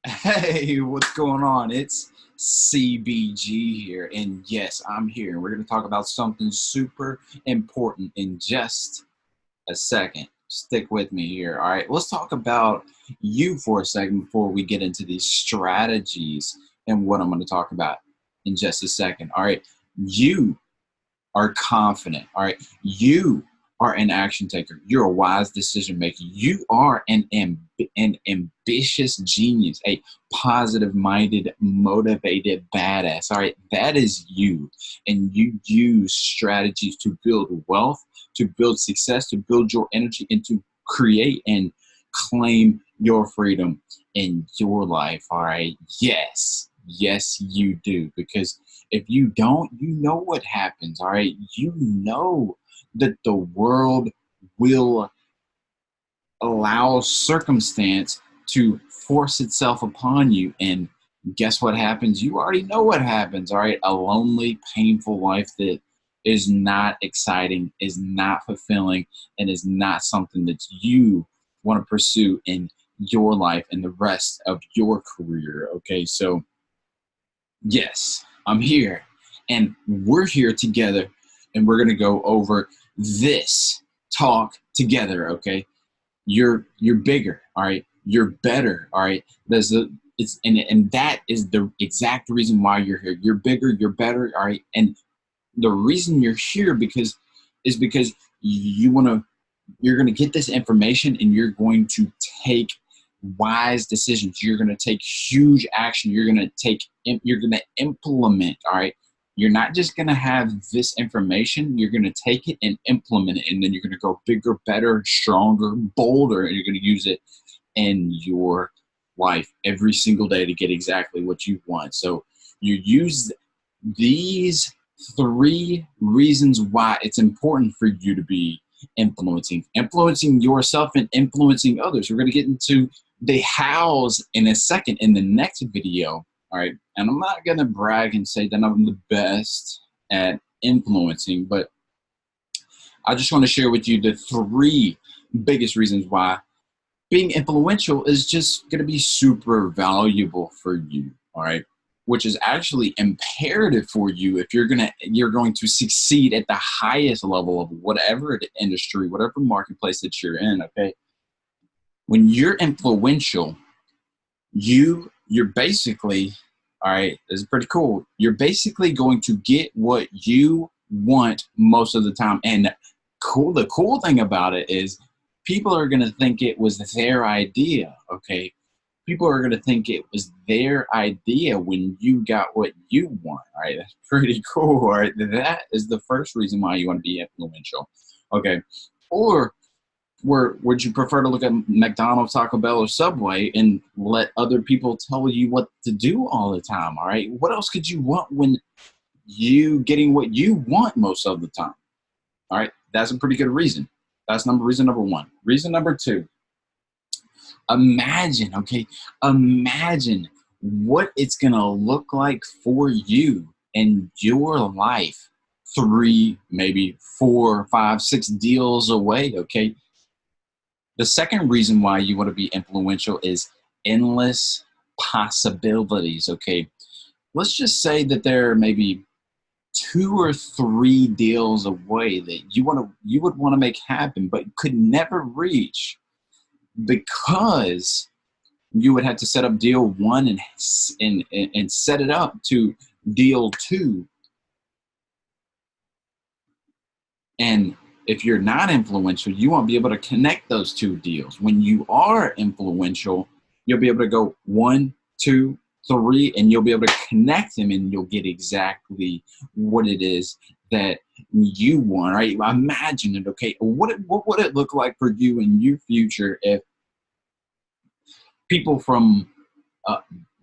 Hey, what's going on? It's CBG here, and yes, I'm here. We're going to talk about something super important in just a second. Stick with me here. All right, let's talk about you for a second before we get into these strategies and what I'm going to talk about in just a second. All right, you are confident. All right. You are an action taker. You're a wise decision maker. You are an ambitious genius, a positive minded, motivated badass. All right. That is you. And you use strategies to build wealth, to build success, to build your energy, and to create and claim your freedom in your life. All right. Yes. Yes, you do. Because if you don't, you know what happens, all right? You know that the world will allow circumstance to force itself upon you. And guess what happens? You already know what happens, all right? A lonely, painful life that is not exciting, is not fulfilling, and is not something that you want to pursue in your life and the rest of your career, okay? So, yes, I'm here, and we're here together, and we're gonna go over this talk together. Okay, you're bigger. All right, you're better. All right, there's a it's and that is the exact reason why you're here. You're bigger. You're better. All right, and the reason you're here because you want to you're going to get this information and you're going to take wise decisions. You're going to take huge action. You're going to implement. All right. You're not just going to have this information. You're going to take it and implement it. And then you're going to go bigger, better, stronger, bolder. And you're going to use it in your life every single day to get exactly what you want. So you use these three reasons why it's important for you to be influencing yourself and influencing others. We're going to get into the hows in a second in the next video. All right. And I'm not going to brag and say that I'm the best at influencing, but I just want to share with you the three biggest reasons why being influential is just going to be super valuable for you. All right. Which is actually imperative for you if you're going to succeed at the highest level of whatever the industry, whatever marketplace that you're in. Okay. When you're influential, you're basically, all right, this is pretty cool. You're basically going to get what you want most of the time. And the cool thing about it is people are going to think it was their idea. Okay. People are going to think it was their idea when you got what you want. All right. That's pretty cool. All right. That is the first reason why you want to be influential. Okay. Or would you prefer to look at McDonald's, Taco Bell, or Subway and let other people tell you what to do all the time? All right. What else could you want when you getting what you want most of the time? All right. That's a pretty good reason. That's reason number one. Reason number two. Imagine, okay, imagine what it's going to look like for you in your life 3, maybe 4, 5, 6 deals away, okay? The second reason why you want to be influential is endless possibilities, okay? Let's just say that there are maybe 2 or 3 deals away that you would want to make happen but could never reach because you would have to set up deal 1 and set it up to deal 2. And if you're not influential, you won't be able to connect those 2 deals. When you are influential, you'll be able to go 1, 2, 3, and you'll be able to connect them, and you'll get exactly what it is that you want. Right? Imagine it. Okay, what would it look like for you in your future if people from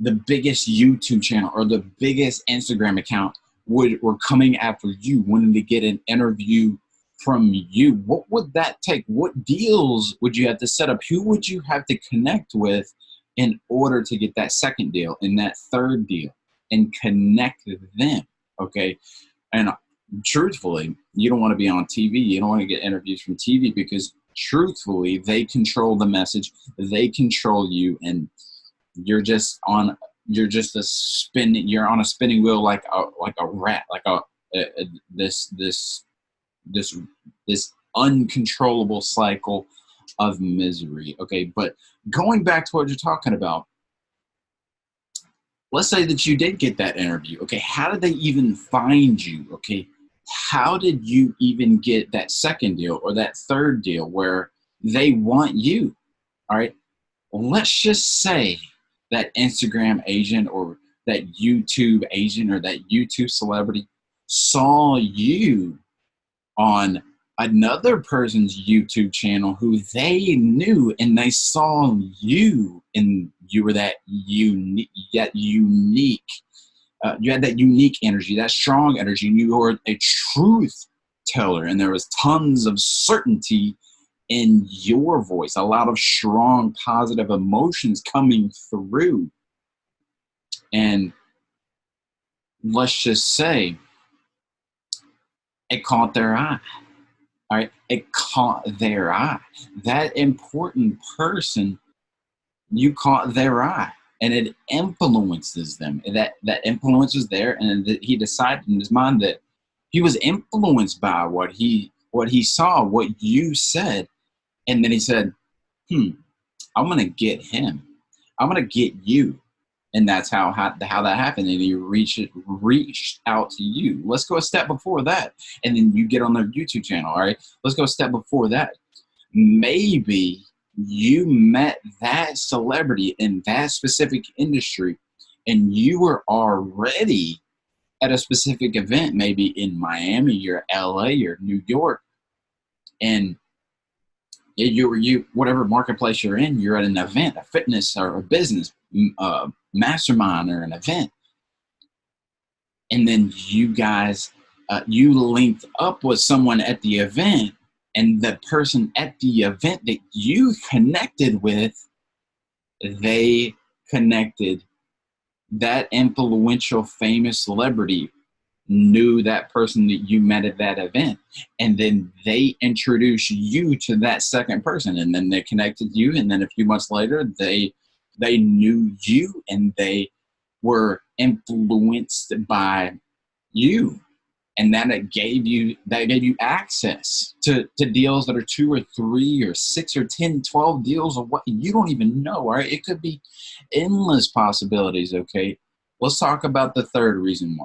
the biggest YouTube channel or the biggest Instagram account were coming after you, wanting to get an interview from you? What would that take? What deals would you have to set up? Who would you have to connect with in order to get that second deal and that third deal and connect them? Okay. And truthfully, you don't want to be on TV. You don't want to get interviews from TV because truthfully, they control the message. They control you. And you're just a spinning, you're on a spinning wheel like a rat, like this this this this uncontrollable cycle of misery. Okay, but going back to what you're talking about, let's say that you did get that interview. Okay, how did they even find you? Okay, how did you even get that second deal or that third deal where they want you? All right, let's just say that Instagram agent or that YouTube agent or that YouTube celebrity saw you on another person's YouTube channel who they knew, and they saw you, and you were that unique, you had that unique energy, that strong energy, and you were a truth teller, and there was tons of certainty in your voice, a lot of strong, positive emotions coming through. And let's just say it caught their eye. All right, it caught their eye. That important person, you caught their eye, and it influences them. That influence is there, and he decided in his mind that he was influenced by what he saw, what you said, and then he said, I'm gonna get him. I'm gonna get you. And that's how that happened. And he reached out to you. Let's go a step before that. And then you get on their YouTube channel. All right. Let's go a step before that. Maybe you met that celebrity in that specific industry, and you were already at a specific event, maybe in Miami or LA or New York. And you whatever marketplace you're in, you're at an event, a fitness or a business mastermind or an event, and then you guys you linked up with someone at the event, and the person at the event that you connected with, they connected that influential famous celebrity knew that person that you met at that event, and then they introduced you to that second person, and then they connected you, and then a few months later they knew you, and they were influenced by you, and that gave you access to deals that are 2 or 3 or 6 or 10, 12 deals of what you don't even know. All right, it could be endless possibilities. Okay, let's talk about the third reason why.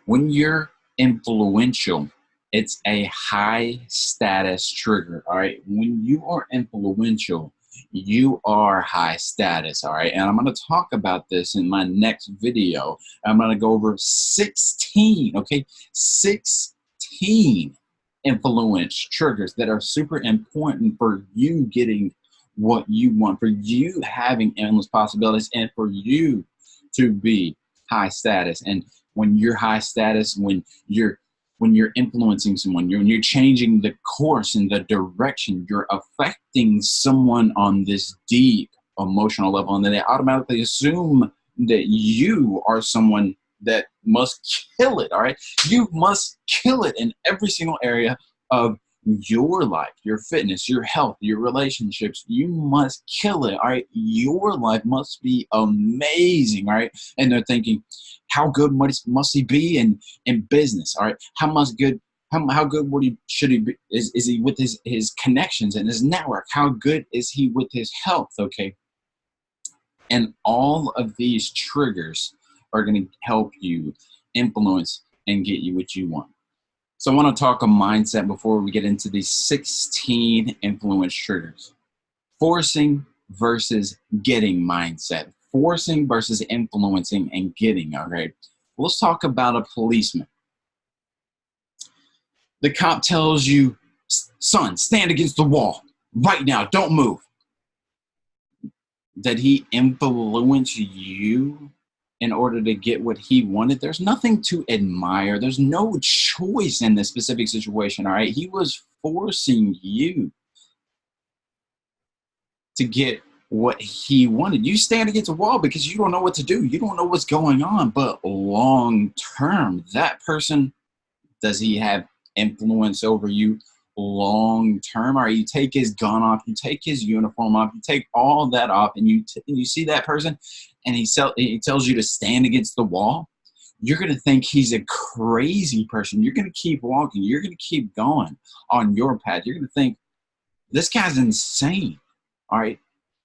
When you're influential, it's a high status trigger. All right. When you are influential, you are high status. All right. And I'm going to talk about this in my next video. I'm going to go over 16, okay, 16 influence triggers that are super important for you getting what you want, for you having endless possibilities, and for you to be high status. And when you're high status, when you're influencing someone, when you're changing the course and the direction, you're affecting someone on this deep emotional level, and then they automatically assume that you are someone that must kill it. All right, you must kill it in every single area of your life, your fitness, your health, your relationships. You must kill it. All right, your life must be amazing. All right, and they're thinking, how good must he be in business? All right, how good should he be? Is he with his connections and his network? How good is he with his health? Okay, and all of these triggers are going to help you influence and get you what you want. So I want to talk a mindset before we get into these 16 influence triggers. Forcing versus getting mindset. Forcing versus influencing and getting, all right? Let's talk about a policeman. The cop tells you, son, stand against the wall right now, don't move. Did he influence you in order to get what he wanted? There's nothing to admire. There's no choice in this specific situation, all right? He was forcing you to get what he wanted. You stand against a wall because you don't know what to do. You don't know what's going on. But long term, that person, does he have influence over you long term. All right, you take his gun off, you take his uniform off, you take all that off, and you see that person, and he tells you to stand against the wall. You're going to think he's a crazy person. You're going to keep walking. You're going to keep going on your path. You're going to think, this guy's insane. All right,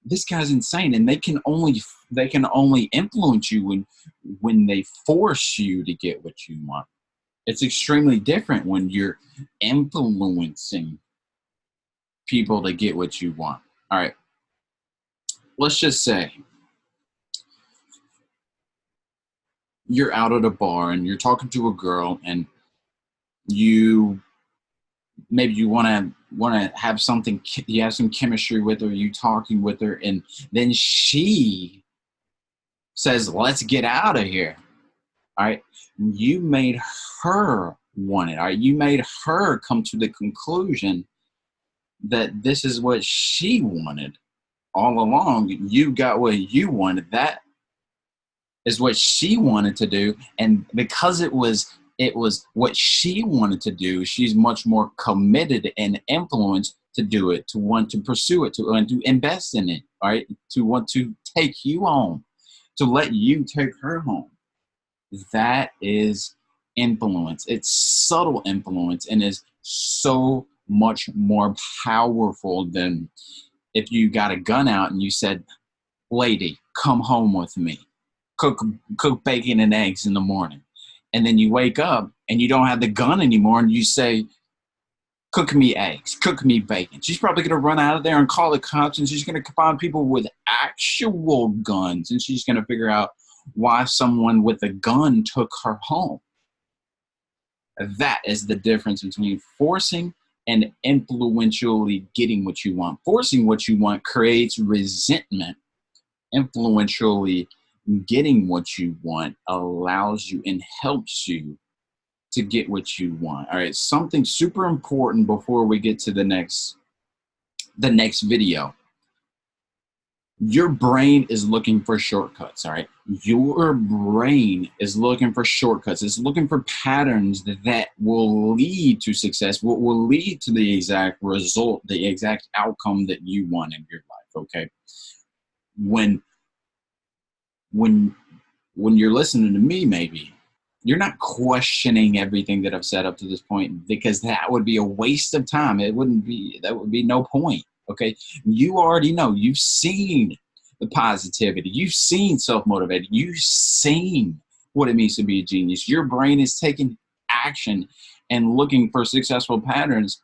this guy's insane, and they can only influence you when they force you to get what you want. It's extremely different when you're influencing people to get what you want. All right, let's just say you're out at a bar and you're talking to a girl, and you want to have something, you have some chemistry with her, you talking with her, and then she says, let's get out of here. All right, you made her want it. All right, you made her come to the conclusion that this is what she wanted all along. You got what you wanted. That is what she wanted to do, and because it was what she wanted to do, she's much more committed and influenced to do it, to want to pursue it, to want to invest in it, all right, to want to take you home, to let you take her home. That is influence. It's subtle influence, and is so much more powerful than if you got a gun out and you said, lady, come home with me. Cook bacon and eggs in the morning. And then you wake up and you don't have the gun anymore, and you say, cook me eggs, cook me bacon. She's probably going to run out of there and call the cops, and she's going to find people with actual guns, and she's going to figure out why someone with a gun took her home. That is the difference between forcing and influentially getting what you want. Forcing what you want creates resentment. Influentially getting what you want allows you and helps you to get what you want. All right, something super important before we get to the next video. Your brain is looking for shortcuts, all right? Your brain is looking for shortcuts. It's looking for patterns that will lead to success, what will lead to the exact result, the exact outcome that you want in your life, okay? When you're listening to me, maybe, you're not questioning everything that I've said up to this point, because that would be a waste of time. That would be no point. Okay. You already know, you've seen the positivity. You've seen self-motivated. You've seen what it means to be a genius. Your brain is taking action and looking for successful patterns.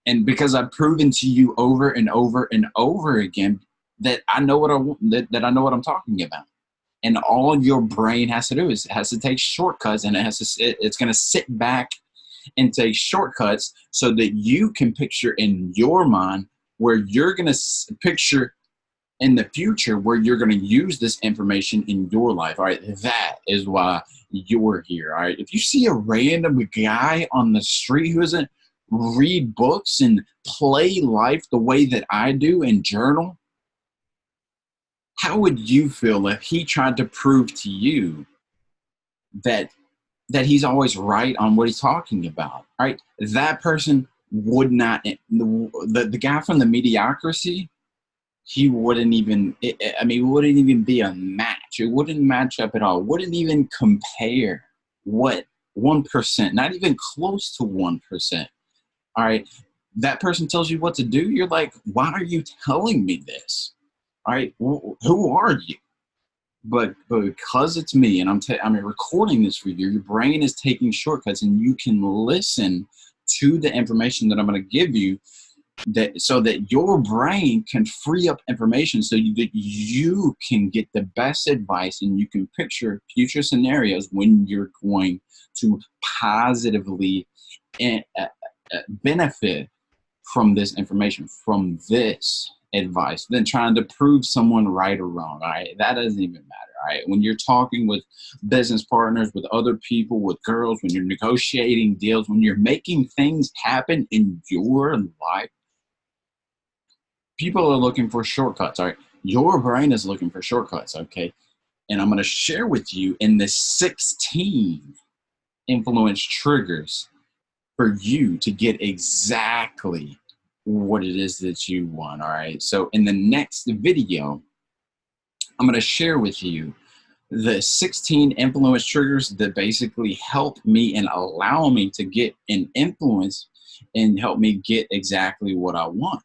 And because I've proven to you over and over and over again that I know what I want, that I know what I'm talking about. And all your brain has to do is it has to take shortcuts, and it's going to sit back and take shortcuts so that you can picture in your mind where you're going to picture in the future where you're going to use this information in your life. All right, that is why you're here. All right, if you see a random guy on the street who doesn't read books and play life the way that I do and journal, how would you feel if he tried to prove to you that he's always right on what he's talking about? Right? That person would not, the guy from the mediocrity, he wouldn't even, it wouldn't even be a match. It wouldn't match up at all. It wouldn't even compare what 1%, not even close to 1%. All right. That person tells you what to do. You're like, why are you telling me this? All right. Who are you? But because it's me and I'm recording this for you, your brain is taking shortcuts, and you can listen to the information that I'm going to give you, so that your brain can free up information so that you can get the best advice, and you can picture future scenarios when you're going to positively benefit from this information, from this advice, than trying to prove someone right or wrong. All right, that doesn't even matter. All right, when you're talking with business partners, with other people, with girls, when you're negotiating deals, when you're making things happen in your life, people are looking for shortcuts. All right, your brain is looking for shortcuts. Okay, and I'm going to share with you in the 16 influence triggers for you to get exactly what it is that you want. All right. So in the next video, I'm going to share with you the 16 influence triggers that basically help me and allow me to get an influence and help me get exactly what I want.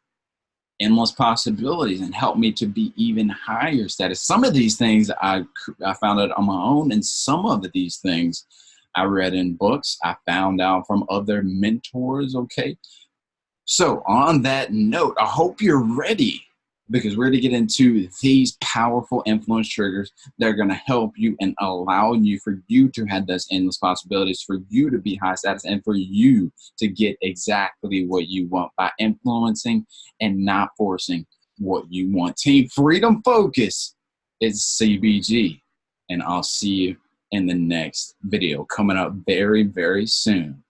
Endless possibilities, and help me to be even higher status. Some of these things I found out on my own, and some of these things I read in books. I found out from other mentors, okay? So on that note, I hope you're ready, because we're going to get into these powerful influence triggers that are going to help you and allow you for you to have those endless possibilities, for you to be high status, and for you to get exactly what you want by influencing and not forcing what you want. Team Freedom Focus is CBG, and I'll see you in the next video coming up very, very soon.